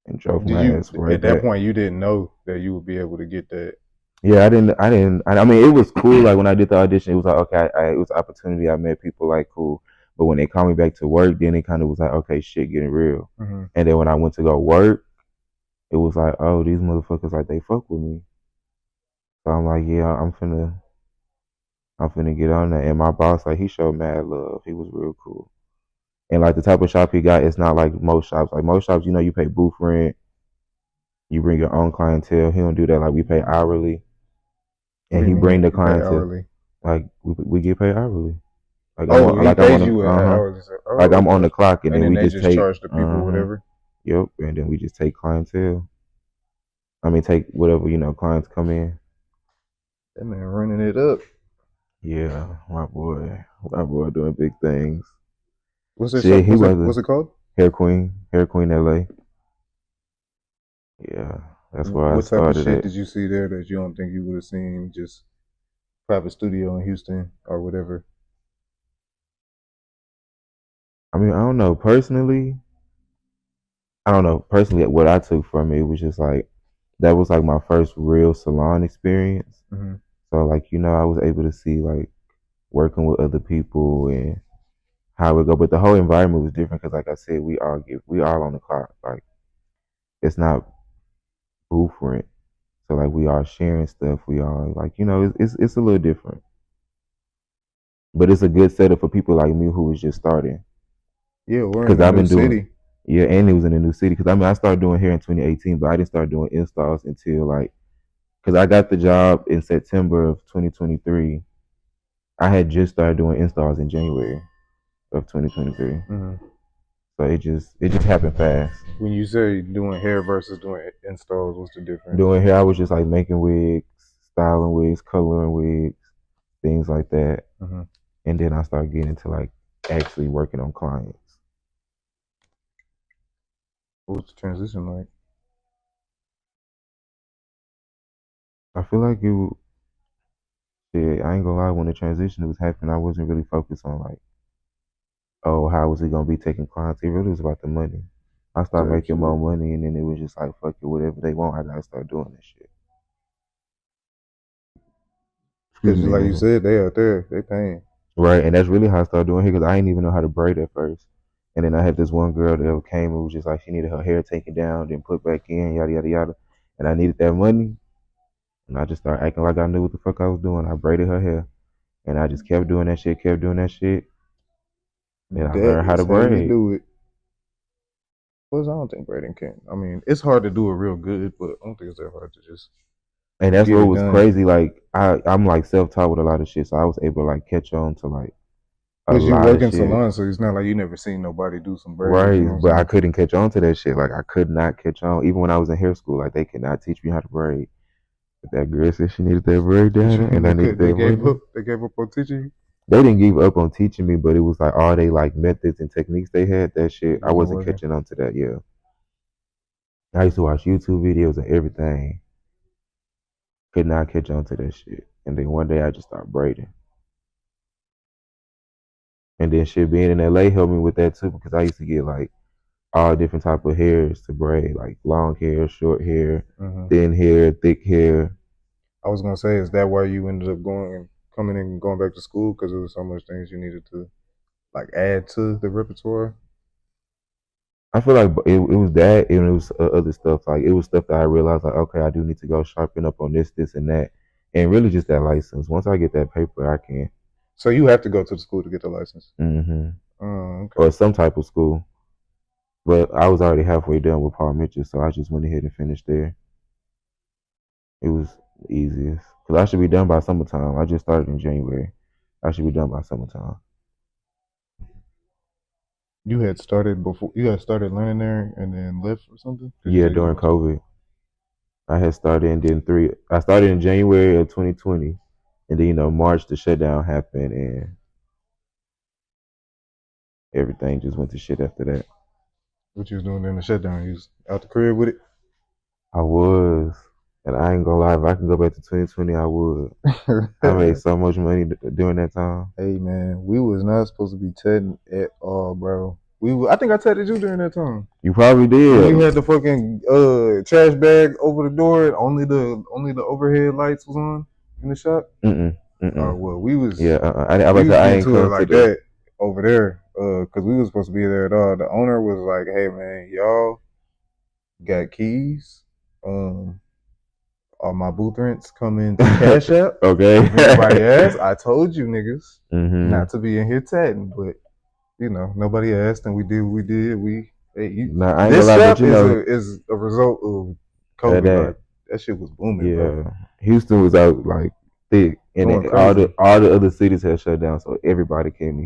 and drove Did my you ass right at that back. point you didn't know that you would be able to get that? Yeah, I mean, it was cool. Like when I did the audition, it was like, okay, it was an opportunity. I met people like cool. But when they called me back to work, then it kind of was like, okay, shit getting real. Hmm. And then when I went to go work, it was like, oh, these motherfuckers, like, they fuck with me. So I'm like, yeah, I'm finna get on that. And my boss, like, he showed mad love. He was real cool. And like the type of shop he got, it's not like most shops. Like most shops, you pay booth rent, you bring your own clientele. He don't do that. Like we pay hourly, What and do you he bring mean the you pay clientele. hourly? Like we get paid hourly. Oh, he I'm pays on you a an hourly. like Oh, I'm on okay. the clock, and And then then we they just just take charge the people whatever. yep, and then we just take clientele. I mean, take whatever clients come in. That man running it up. Yeah, my boy doing big things. What's that Shit, shop? he was What's a it called? hair queen LA. Yeah, that's where I What type of started shit at. did you see there that you don't think you would have seen just private studio in Houston or whatever? I mean, I don't know personally what I took from it. It was just like that was like my first real salon experience. Hmm. So like I was able to see like working with other people and how it go, but the whole environment was different because like I said, we all on the clock. Like it's not booth rent, so like we all sharing stuff. We all like it's a little different, but it's a good setup for people like me who was just starting Yeah, we're in because the I've new been doing. city. Yeah, and it was in a new city because I mean I started doing hair in 2018, but I didn't start doing installs until like because I got the job in September of 2023. I had just started doing installs in January of 2023, Hmm. so it just happened fast. When you say doing hair versus doing installs, what's the difference? Doing hair, I was just like making wigs, styling wigs, coloring wigs, things like that, Hmm. and then I started getting into like actually working on clients. What's the transition like? I feel like I ain't gonna lie, when the transition was happening, I wasn't really focused on like, oh, how was it gonna be taking clients? It really was about the money. I started Type making more shit. money, and then it was just like, fuck it, whatever they want, I gotta start doing this shit. Excuse Because me, like you nigga. said, they out there, they paying. Right, and that's really how I started doing hair because I didn't even know how to braid at first. And then I had this one girl that came and was just like she needed her hair taken down, then put back in, yada yada yada. And I needed that money, and I just started acting like I knew what the fuck I was doing. I braided her hair, and I just kept doing that shit. Then I That learned how is to how you braid. do it. Plus, I don't think braiding can. I mean, it's hard to do it real good, but I don't think it's that hard to just And that's get what it was done. crazy. Like I'm like self-taught with a lot of shit, so I was able to like catch on to like a Plus, you lot work of in shit. salons, so it's not like you never seen nobody do some braids. You Right, know what I'm but I saying? couldn't catch on to that shit. Like I could not catch on, even when I was in hair school. Like they could not teach me how to braid. But that girl said she needed that braid What you down, mean and I they needed could? that money. They gave up on teaching you. They didn't give up on teaching me, but it was like all they like methods and techniques they had. That shit, It I wasn't wasn't working. catching on to that. Yeah, I used to watch YouTube videos and everything. Could not catch on to that shit. And then one day I just started braiding. And then shit being in LA helped me with that too because I used to get like all different type of hairs to braid, like long hair, short hair, Hmm. thin hair, thick hair. I was gonna say, is that why you ended up coming in and going back to school because there was so much things you needed to like add to the repertoire? I feel like it was that, and it was other stuff. Like it was stuff that I realized, like, okay, I do need to go sharpen up on this, and that, and really just that license. Once I get that paper, I can, So you have to go to the school to get the license. hmm Oh, okay. or some type of school. But I was already halfway done with Paul Mitchell, so I just went ahead and finished there. It was the easiest because I should be done by summertime. I just started in January. I should be done by summertime. You had started before you had started learning there and then left or something? Because you Yeah, said you during went to COVID, I had started and then three. I started in January of 2020, and then March the shutdown happened, and everything just went to shit after that. what you was doing in the shutdown. You was out the crib with I was, and I ain't gonna lie, if I can go back to 2020, I would. I made it. so much money during that time. Hey man, we was not supposed to be chatting at all, bro. I think I texted you during that time. You probably When did. we had the fucking trash bag over the door, only the overhead lights was on in the shop. Mm-mm. Oh Mm-mm. well, Yeah. I was I getting ain't to it come to like the. that over there, because we was supposed to be there at all. The owner was like, "Hey man, y'all got keys? All my booth rents come into Cash App. Okay. If anybody asks, I told you niggas Mm-hmm. not to be in here tatting, but nobody asked, and we did what we did. Nah, I ain't gonna This lie, but shop is a result of COVID. Like that. that shit was booming, bro. Yeah, Houston was out like thick, and Going all the crazy. all the other cities had shut down, so everybody came